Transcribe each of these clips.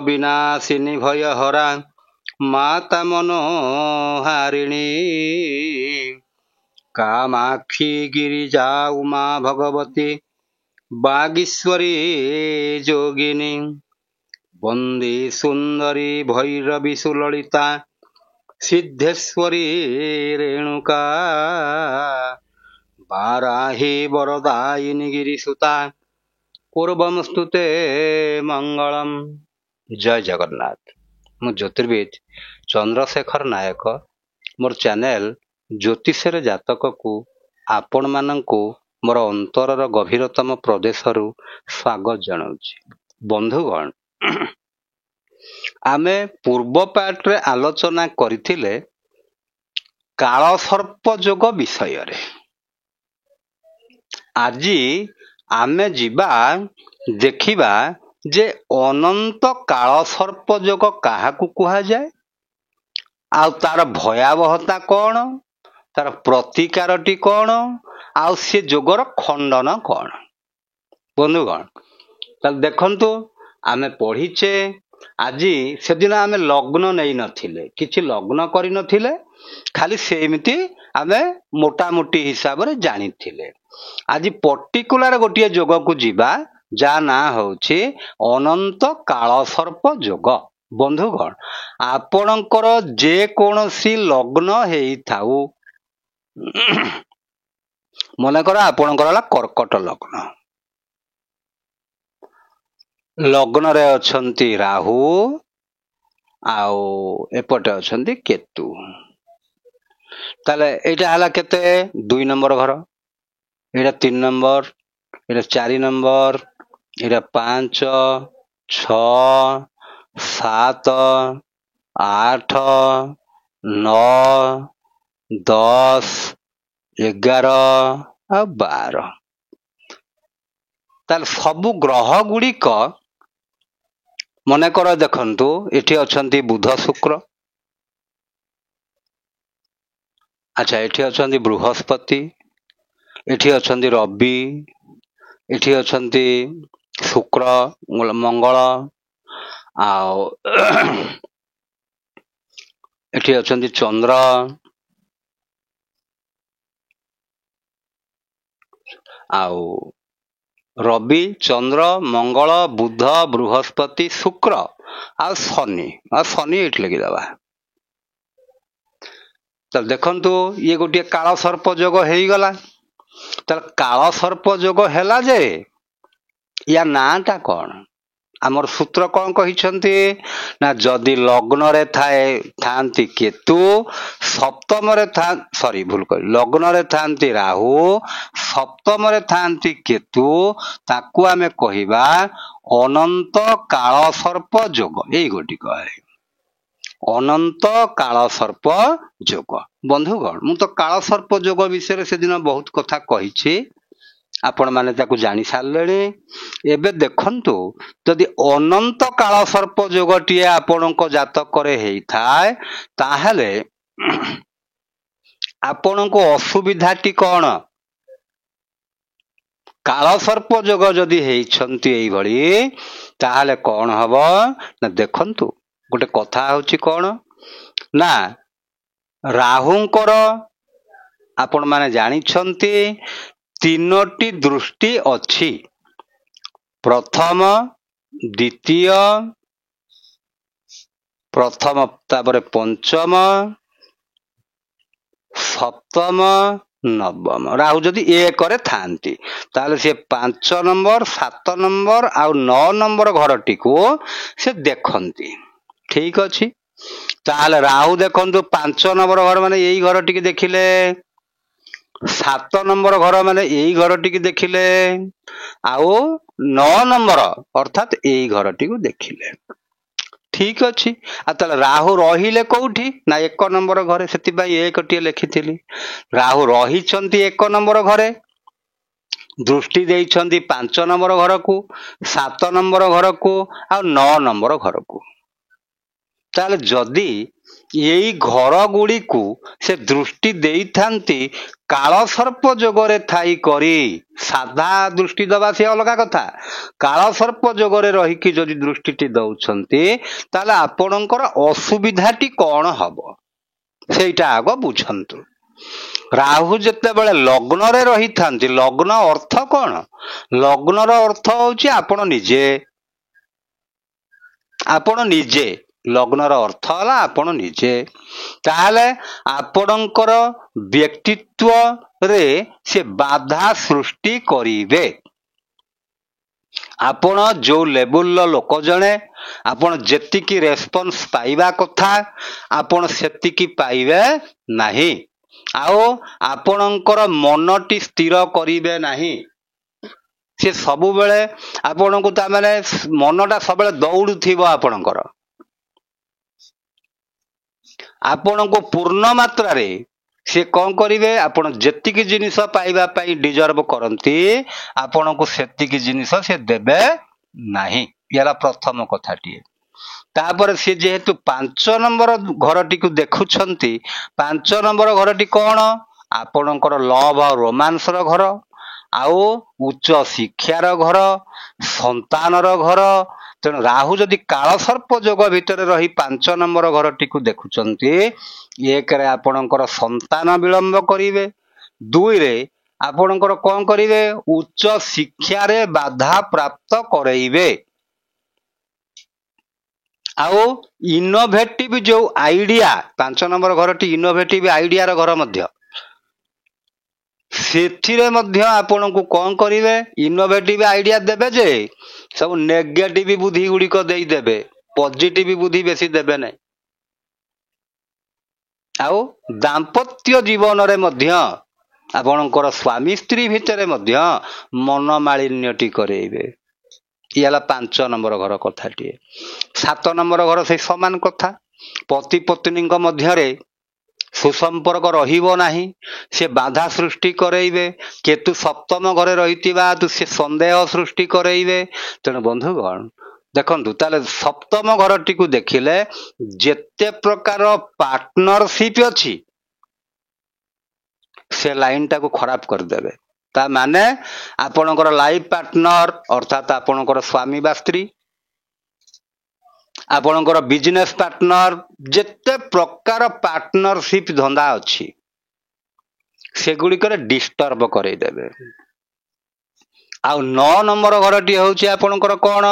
ବିନାଶିନୀ ଭୟହରା ମାତା ମନୋହାରିଣୀ କାମାକ୍ଷୀ ଗିରିଜା ଉମା ଭଗବତୀ ବାଗୀଶ୍ୱରୀ ଯୋଗିନୀ ବନ୍ଦେ ସୁନ୍ଦରୀ ଭୈରବୀ ସୁଲଳିତା ସିଦ୍ଧେଶ୍ୱରୀ ରେଣୁକା ବାରାହୀ ବରଦାୟିନୀ ଗିରିସୁତା ପୂର୍ବମସ୍ତୁତେ ମଙ୍ଗଳମ୍। ଜୟ ଜଗନ୍ନାଥ। ମୁଁ ଜ୍ୟୋତିର୍ବିଦ ଚନ୍ଦ୍ରଶେଖର ନାୟକ। ମୋର ଚ୍ୟାନେଲ ଜ୍ୟୋତିଷର ଜାତକକୁ ଆପଣମାନଙ୍କୁ ମୋର ଅନ୍ତରର ଗଭୀରତମ ପ୍ରଦେଶରୁ ସ୍ୱାଗତ ଜଣାଉଛି। ବନ୍ଧୁଗଣ, ଆମେ ପୂର୍ବ ପାର୍ଟରେ ଆଲୋଚନା କରିଥିଲେ କାଳସର୍ପ ଯୋଗ ବିଷୟରେ। ଆଜି ଆମେ ଯିବା ଦେଖିବା ଯେ ଅନନ୍ତ କାଳସର୍ପ ଯୋଗ କାହାକୁ କୁହାଯାଏ, ଆଉ ତାର ଭୟାବହତା କଣ, ତାର ପ୍ରତିକାରଟି କଣ, ଆଉ ସେ ଯୋଗର ଖଣ୍ଡନ କଣ। ବନ୍ଧୁଗଣ, ତାହେଲେ ଦେଖନ୍ତୁ, ଆମେ ପଢିଛେ ଆଜି। ସେଦିନ ଆମେ ଲଗ୍ନ ନେଇନଥିଲେ, କିଛି ଲଗ୍ନ କରିନଥିଲେ, ଖାଲି ସେମିତି ଆମେ ମୋଟାମୋଟି ହିସାବରେ ଜାଣିଥିଲେ। ଆଜି ପର୍ଟିକୁଲାର ଗୋଟିଏ ଯୋଗକୁ ଯିବା, ଯାହା ନାଁ ହଉଛି ଅନନ୍ତ କାଳସର୍ପ ଯୋଗ। ବନ୍ଧୁଗଣ, ଆପଣଙ୍କର ଯେକୌଣସି ଲଗ୍ନ ହେଇଥାଉ, ମନେକର ଆପଣଙ୍କର ହେଲା କର୍କଟ ଲଗ୍ନ, ଲଗ୍ନରେ ଅଛନ୍ତି ରାହୁ ଆଉ ଏପଟେ ଅଛନ୍ତି କେତୁ। ତାହେଲେ ଏଇଟା ହେଲା କେତେ? 2 ନମ୍ବର ଘର, ଏଇଟା 3 ନମ୍ବର, ଏଇଟା 4 ନମ୍ବର, ଏଇଟା 5, 6, 7, 8, 9, 10, 11 ଆଉ 12। ତାହେଲେ ସବୁ ଗ୍ରହ ଗୁଡ଼ିକ ମନେକର ଦେଖନ୍ତୁ, ଏଠି ଅଛନ୍ତି ବୁଧ ଶୁକ୍ର, ଆଚ୍ଛା ଏଠି ଅଛନ୍ତି ବୃହସ୍ପତି, ଏଠି ଅଛନ୍ତି ରବି, ଏଠି ଅଛନ୍ତି ଶୁକ୍ର ମଙ୍ଗଳ, ଆଉ ଏଠି ଅଛନ୍ତି ଚନ୍ଦ୍ର, ଆଉ ରବି, ଚନ୍ଦ୍ର, ମଙ୍ଗଳ, ବୁଧ, ବୃହସ୍ପତି, ଶୁକ୍ର ଆଉ ଶନି। ଆଉ ଶନି ଏଇଠି ଲେଖିଦେବା। ତାହେଲେ ଦେଖନ୍ତୁ, ଇଏ ଗୋଟିଏ କାଳସର୍ପ ଯୋଗ ହେଇଗଲା। ତାହେଲେ କାଳସର୍ପ ଯୋଗ ହେଲା ଯେ ୟା ନାଁଟା କଣ? ଆମର ସୂତ୍ର କଣ କହିଛନ୍ତି ନା, ଯଦି ଲଗ୍ନରେ ଥାଆନ୍ତି କେତୁ, ସପ୍ତମରେ ଲଗ୍ନରେ ଥାଆନ୍ତି ରାହୁ, ସପ୍ତମରେ ଥାଆନ୍ତି କେତୁ, ତାକୁ ଆମେ କହିବା ଅନନ୍ତ କାଳସର୍ପ ଯୋଗ। ଏଇ ଗୋଟିକ ଅନନ୍ତ କାଳସର୍ପ ଯୋଗ। ବନ୍ଧୁଗଣ, ମୁଁ ତ କାଳସର୍ପ ଯୋଗ ବିଷୟରେ ସେଦିନ ବହୁତ କଥା କହିଛି, ଆପଣମାନେ ତାକୁ ଜାଣି ସାରିଲେଣି। ଏବେ ଦେଖନ୍ତୁ, ଯଦି ଅନନ୍ତ କାଳସର୍ପ ଯୋଗଟିଏ ଆପଣଙ୍କ ଜାତକରେ ହେଇଥାଏ, ତାହେଲେ ଆପଣଙ୍କ ଅସୁବିଧାଟି କଣ? କାଳସର୍ପ ଯୋଗ ଯଦି ହେଇଛନ୍ତି ଏଇଭଳି, ତାହେଲେ କଣ ହବ ନା, ଦେଖନ୍ତୁ ଗୋଟେ କଥା ହଉଛି କଣ ନା, ରାହୁଙ୍କର ଆପଣମାନେ ଜାଣିଛନ୍ତି 3ଟି ଦୃଷ୍ଟି ଅଛି। ପ୍ରଥମ, ତାପରେ ପଞ୍ଚମ, ସପ୍ତମ, ନବମ। ରାହୁ ଯଦି 1ରେ ଥାଆନ୍ତି, ତାହେଲେ ସେ 5 ନମ୍ବର, 7 ନମ୍ବର ଆଉ 9 ନମ୍ବର ଘରଟିକୁ ସେ ଦେଖନ୍ତି। ଠିକ ଅଛି। ତାହେଲେ ରାହୁ ଦେଖନ୍ତୁ 5 ନମ୍ବର ଘର ମାନେ ଏଇ ଘରଟିକି ଦେଖିଲେ, 7 ନମ୍ବର ଘର ମାନେ ଏଇ ଘରଟିକି ଦେଖିଲେ, ଆଉ 9 ନମ୍ବର ଅର୍ଥାତ ଏଇ ଘରଟିକୁ ଦେଖିଲେ। ଠିକ ଅଛି। ଆଉ ତାହେଲେ ରାହୁ ରହିଲେ କୋଉଠି ନା 1 ନମ୍ବର ଘରେ, ସେଥିପାଇଁ 1ଟିଏ ଲେଖିଥିଲି। ରାହୁ ରହିଛନ୍ତି 1 ନମ୍ବର ଘରେ, ଦୃଷ୍ଟି ଦେଇଛନ୍ତି 5 ନମ୍ବର ଘରକୁ, 7 ନମ୍ବର ଘରକୁ ଆଉ 9 ନମ୍ବର ଘରକୁ। ତାହେଲେ ଯଦି ଏଇ ଘର ଗୁଡ଼ିକୁ ସେ ଦୃଷ୍ଟି ଦେଇଥାନ୍ତି କାଳସର୍ପ ଯୋଗରେ ଥାଇ କରି। ସାଧା ଦୃଷ୍ଟି ଦେବା ସେ ଅଲଗା କଥା, କାଳସର୍ପ ଯୋଗରେ ରହିକି ଯଦି ଦୃଷ୍ଟିଟି ଦଉଛନ୍ତି ତାହେଲେ ଆପଣଙ୍କର ଅସୁବିଧାଟି କଣ ହବ ସେଇଟା ଆଗ ବୁଝନ୍ତୁ। ରାହୁ ଯେତେବେଳେ ଲଗ୍ନରେ ରହିଥାନ୍ତି, ଲଗ୍ନ ଅର୍ଥ କଣ? ଲଗ୍ନର ଅର୍ଥ ହଉଛି ଆପଣ ନିଜେ ଲଗ୍ନର ଅର୍ଥ ହେଲା ଆପଣ ନିଜେ। ତାହେଲେ ଆପଣଙ୍କର ବ୍ୟକ୍ତିତ୍ୱରେ ସେ ବାଧା ସୃଷ୍ଟି କରିବେ। ଆପଣ ଯୋଉ ଲେବୁଲର ଲୋକ ଜଣେ, ଆପଣ ଯେତିକି ରେସ୍ପନ୍ସ ପାଇବା କଥା ଆପଣ ସେତିକି ପାଇବେ ନାହିଁ, ଆଉ ଆପଣଙ୍କର ମନଟି ସ୍ଥିର କରିବେ ନାହିଁ। ସେ ସବୁବେଳେ ଆପଣଙ୍କୁ ତାମାନେ ମନଟା ସବୁବେଳେ ଦୌଡୁଥିବ ଆପଣଙ୍କର। ଆପଣଙ୍କୁ ପୂର୍ଣ୍ଣ ମାତ୍ରାରେ ସେ କଣ କରିବେ, ଆପଣ ଯେତିକି ଜିନିଷ ପାଇବା ପାଇଁ ଡିଜର୍ଭ କରନ୍ତି ଆପଣଙ୍କୁ ସେତିକି ଜିନିଷ ସେ ଦେବେ ନାହିଁ। ଇଏ ହେଲା ପ୍ରଥମ କଥାଟିଏ। ତାପରେ ସେ ଯେହେତୁ 5 ନମ୍ବର ଘରଟିକୁ ଦେଖୁଛନ୍ତି, 5 ନମ୍ବର ଘରଟି କଣ? ଆପଣଙ୍କର ଲଭ ଆଉ ରୋମାନ୍ସର ଘର, ଆଉ ଉଚ୍ଚ ଶିକ୍ଷାର ଘର, ସନ୍ତାନର ଘର। ତେଣୁ ରାହୁ ଯଦି କାଳସର୍ପ ଯୋଗ ଭିତରେ ରହି 5 ନମ୍ବର ଘରଟିକୁ ଦେଖୁଛନ୍ତି, 1ରେ ଆପଣଙ୍କର ସନ୍ତାନ ବିଳମ୍ବ କରିବେ, 2ରେ ଆପଣଙ୍କର କଣ କରିବେ, ଉଚ୍ଚ ଶିକ୍ଷାରେ ବାଧା ପ୍ରାପ୍ତ କରେଇବେ। ଆଉ ଇନୋଭେଟିଭ ଯୋଉ ଆଇଡିଆ, 5 ନମ୍ବର ଘରଟି ଇନୋଭେଟିଭ ଆଇଡିଆର ଘର ମଧ୍ୟ, ସେଥିରେ ମଧ୍ୟ ଆପଣଙ୍କୁ କଣ କରିବେ, ଇନୋଭେଟିଭ ଆଇଡିଆ ଦେବେ ଯେ ସବୁ ନେଗେଟିଭ ବୁଦ୍ଧି ଗୁଡ଼ିକ ଦେଇଦେବେ, ପଜିଟିଭ ବୁଦ୍ଧି ବେଶୀ ଦେବେ ନାହିଁ। ଆଉ ଦାମ୍ପତ୍ୟ ଜୀବନରେ ମଧ୍ୟ ଆପଣଙ୍କର ସ୍ୱାମୀ ସ୍ତ୍ରୀ ଭିତରେ ମଧ୍ୟ ମନମାଳିନ୍ୟଟି କରେଇବେ। ଇଏ ହେଲା 5 ନମ୍ବର ଘର କଥାଟିଏ। 7 ନମ୍ବର ଘର ସେଇ ସମାନ କଥା, ପତି ପତ୍ନୀଙ୍କ ମଧ୍ୟରେ ସୁସମ୍ପର୍କ ରହିବ ନାହିଁ, ସେ ବାଧା ସୃଷ୍ଟି କରେଇବେ। କେତୁ 7ମ ଘରେ ରହିଥିବା ହେତୁ ସେ ସନ୍ଦେହ ସୃଷ୍ଟି କରେଇବେ। ତେଣୁ ବନ୍ଧୁଗଣ ଦେଖନ୍ତୁ, ତାହେଲେ 7ମ ଘରଟିକୁ ଦେଖିଲେ ଯେତେ ପ୍ରକାର ପାର୍ଟନରସିପ ଅଛି ସେ ଲାଇନଟାକୁ ଖରାପ କରିଦେବେ। ତା ମାନେ ଆପଣଙ୍କର ଲାଇଫ ପାର୍ଟନର ଅର୍ଥାତ ଆପଣଙ୍କର ସ୍ୱାମୀ ବା ସ୍ତ୍ରୀ, ଆପଣଙ୍କର ବିଜନେସ ପାର୍ଟନର, ଯେତେ ପ୍ରକାର ପାର୍ଟନରସିପ ଧନ୍ଦା ଅଛି ସେଗୁଡ଼ିକରେ ଡିଷ୍ଟର୍ବ କରେଇଦେବେ। ଆଉ 9 ନମ୍ବର ଘରଟି ହେଉଛି ଆପଣଙ୍କର କଣ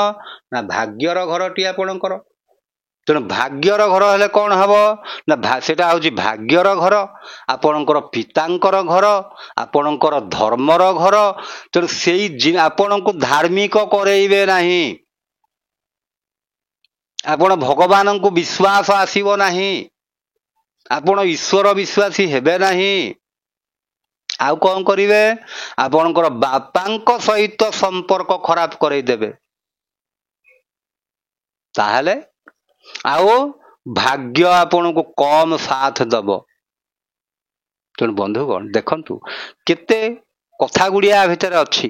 ନା ଭାଗ୍ୟର ଘରଟି ଆପଣଙ୍କର। ତେଣୁ ଭାଗ୍ୟର ଘର ହେଲେ କଣ ହବ ନା ସେଟା ହେଉଛି ଭାଗ୍ୟର ଘର, ଆପଣଙ୍କର ପିତାଙ୍କର ଘର, ଆପଣଙ୍କର ଧର୍ମର ଘର। ତେଣୁ ସେଇ ଆପଣଙ୍କୁ ଧାର୍ମିକ କରେଇବେ ନାହିଁ, ଆପଣ ଭଗବାନଙ୍କୁ ବିଶ୍ୱାସ ଆସିବ ନାହିଁ, ଆପଣ ଈଶ୍ୱର ବିଶ୍ୱାସୀ ହେବେ ନାହିଁ। ଆଉ କଣ କରିବେ, ଆପଣଙ୍କର ବାପାଙ୍କ ସହିତ ସମ୍ପର୍କ ଖରାପ କରେଇଦେବେ। ତାହେଲେ ଆଉ ଭାଗ୍ୟ ଆପଣଙ୍କୁ କମ ସାଥ ଦବ। ତେଣୁ ବନ୍ଧୁଗଣ ଦେଖନ୍ତୁ କେତେ କଥା ଗୁଡ଼ିଆ ଭିତରେ ଅଛି।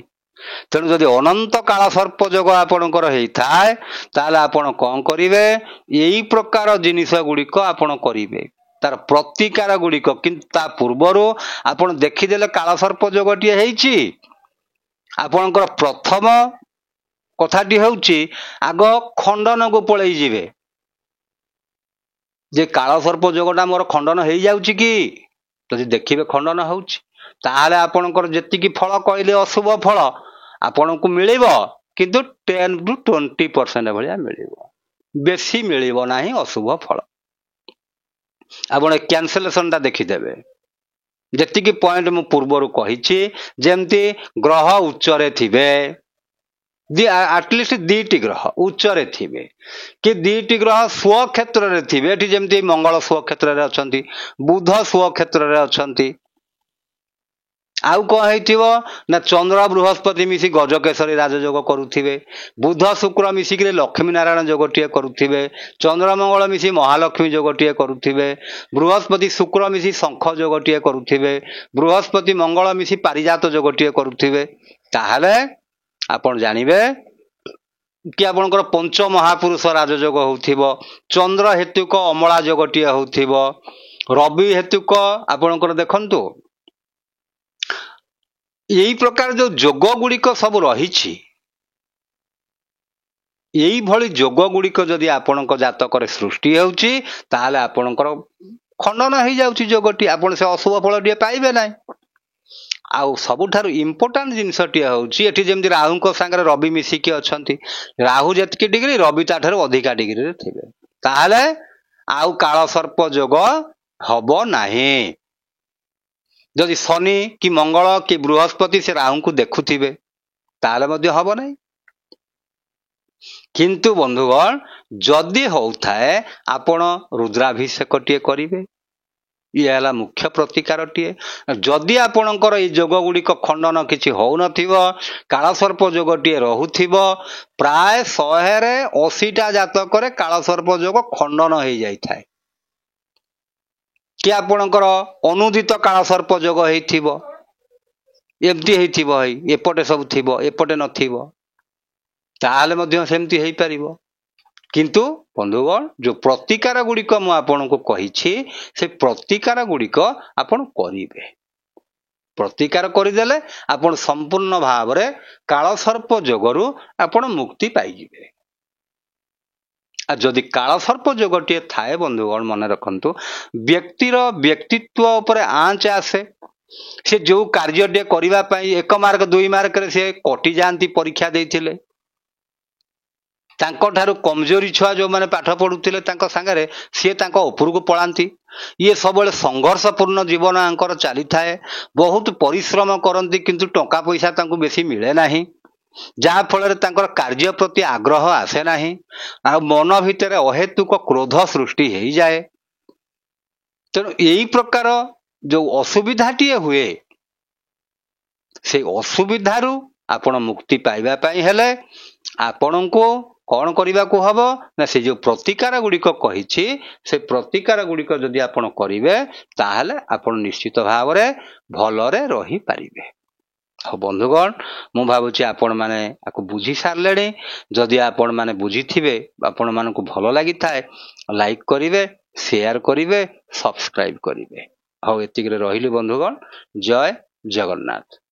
ତେଣୁ ଯଦି ଅନନ୍ତ କାଳ ସର୍ପ ଯୋଗ ଆପଣଙ୍କର ହେଇଥାଏ ତାହେଲେ ଆପଣ କଣ କରିବେ, ଏଇ ପ୍ରକାର ଜିନିଷ ଗୁଡ଼ିକ ଆପଣ କରିବେ, ତାର ପ୍ରତିକାର ଗୁଡ଼ିକ। କିନ୍ତୁ ତା ପୂର୍ବରୁ ଆପଣ ଦେଖିଦେଲେ କାଳସର୍ପ ଯୋଗଟିଏ ହେଇଛି, ଆପଣଙ୍କର ପ୍ରଥମ କଥାଟି ହେଉଛି ଆଗ ଖଣ୍ଡନକୁ ପଳେଇ ଯିବେ ଯେ କାଳସର୍ପ ଯୋଗଟା ମୋର ଖଣ୍ଡନ ହେଇଯାଉଛି କି। ଯଦି ଦେଖିବେ ଖଣ୍ଡନ ହେଉଛି, ତାହେଲେ ଆପଣଙ୍କର ଯେତିକି ଫଳ କହିଲେ ଅଶୁଭ ଫଳ ଆପଣଙ୍କୁ ମିଳିବ, କିନ୍ତୁ 10 ରୁ 20% ଭଳିଆ ମିଳିବ, ବେଶୀ ମିଳିବ ନାହିଁ ଅଶୁଭ ଫଳ। ଆପଣ କ୍ୟାନସେଲେସନଟା ଦେଖିଦେବେ। ଯେତିକି ପଏଣ୍ଟ ମୁଁ ପୂର୍ବରୁ କହିଛି, ଯେମିତି ଗ୍ରହ ଉଚ୍ଚରେ ଥିବେ, ଆଟଲିଷ୍ଟ 2ଟି ଗ୍ରହ ଉଚ୍ଚରେ ଥିବେ, କି 2ଟି ଗ୍ରହ ସ୍ୱକ୍ଷେତ୍ରରେ ଥିବେ। ଏଠି ଯେମିତି ମଙ୍ଗଳ ସ୍ୱକ୍ଷେତ୍ରରେ ଅଛନ୍ତି, ବୁଧ ସ୍ୱକ୍ଷେତ୍ରରେ ଅଛନ୍ତି। ଆଉ କଣ ହେଇଥିବ ନା ଚନ୍ଦ୍ର ବୃହସ୍ପତି ମିଶି ଗଜକେଶରୀ ରାଜଯୋଗ କରୁଥିବେ, ବୁଧ ଶୁକ୍ର ମିଶିକିରି ଲକ୍ଷ୍ମୀ ନାରାୟଣ ଯୋଗଟିଏ କରୁଥିବେ, ଚନ୍ଦ୍ରମଙ୍ଗଳ ମିଶି ମହାଲକ୍ଷ୍ମୀ ଯୋଗଟିଏ କରୁଥିବେ, ବୃହସ୍ପତି ଶୁକ୍ର ମିଶି ଶଙ୍ଖ ଯୋଗଟିଏ କରୁଥିବେ, ବୃହସ୍ପତି ମଙ୍ଗଳ ମିଶି ପାରିଜାତ ଯୋଗଟିଏ କରୁଥିବେ। ତାହେଲେ ଆପଣ ଜାଣିବେ कि आपणकर पंच महापुरुष राजयोग होउथिबो, चंद्र हेतुक अमला जोगटी होउथिबो, रवि हेतुक आपणकर देखंतु यही प्रकार जो जोग गुड़िक सब रही यही भली जोग गुड़िक जदि आपण जातक सृष्टि होउची ताहले आपणकर खंडन हो जाउची जोगटी, आपण से अशुभ फल टिए पाइबे ना। आउ सबुठारु इम्पोर्टाट जिनसटी होउची एठी जेमति राहु सांगे रवि मिसिकी अछंती, राहु जेतकी डिग्री रवि ताठारु अधिका डिग्री रे थिबे, ताहले आउ काल सर्प जोग हबो नाही। जदि शनि कि मंगल कि बृहस्पति से राहु को देखुथिबे ताहले मध्य हबो नाही। किंतु बंधुगण जदि होउथाए आपण रुद्राभिषेक टिए करिवे, ये है मुख्य प्रतिकार टीए। जदि आपणकर ये जोग गुड़िक खंडन किसी हो नथिबो, कालसर्प जोग टीए रहुथिबो, प्राय 180टा जातक कालसर्प जोग खंडन हो जाई थाए। कि आपणकर अनुदित कालसर्प जोग होइथिबो, एमती होइथिबो, एपटे सब थिबो एपटे नथिबो, ताहाले मध्य सेमती हेई परिबो। किंतु बंधुगण जो प्रतिकार गुड़िक मु आपनको कहिछि से प्रतिकार गुड़िक आपण करिवे, प्रतिकार करिदेले आपण संपूर्ण भाव रे कालसर्प जोगरु आपण मुक्ति पाइजिवे। आ जदि कालसर्प जोगटिए थाए बंधुगण मन रखंतु व्यक्तिर व्यक्तित्व उपरे आंच आसे, से जो कार्यटे करिवा पई 1 मार्क 2 मार्क रे से कटि जानती परीक्षा देथिले, तांको ठारू कमजोरी छुआ जो माने पाठ पढुथिले तांको संगे सी तांको उपरको पळांती। ये सबले संघर्षपूर्ण जीवन आंकर चली थाए, बहुत परिश्रम करती किंतु टंका पैसा तांको बेसी मिले नाही, जहा फल तांकर कार्य प्रति आग्रह आसे नाही, आ मन भितर अहेतुक क्रोध सृष्टि हो जाए। तेणु यही प्रकार जो असुविधाटी हुए से असुविधारू आपण मुक्ति पाइबा पई हेले आपणको कौन करने को हम ना से जो प्रतिकार गुड़िक कही से प्रतिकार गुड़िक जदि आपण करेंगे ताहले आपण निश्चित भाव रे भलरे रही पारिबे। हाँ बंधुगण मु भावुची आपण माने आको बुझी सारले, जदि आपण माने बुझी थिबे आपण मानकु भल लागि थाए लाइक करिवे, शेयर करिवे, सब्सक्राइब करिवे। हाँ एतिक रे रहिली बंधुगण, जय जगन्नाथ।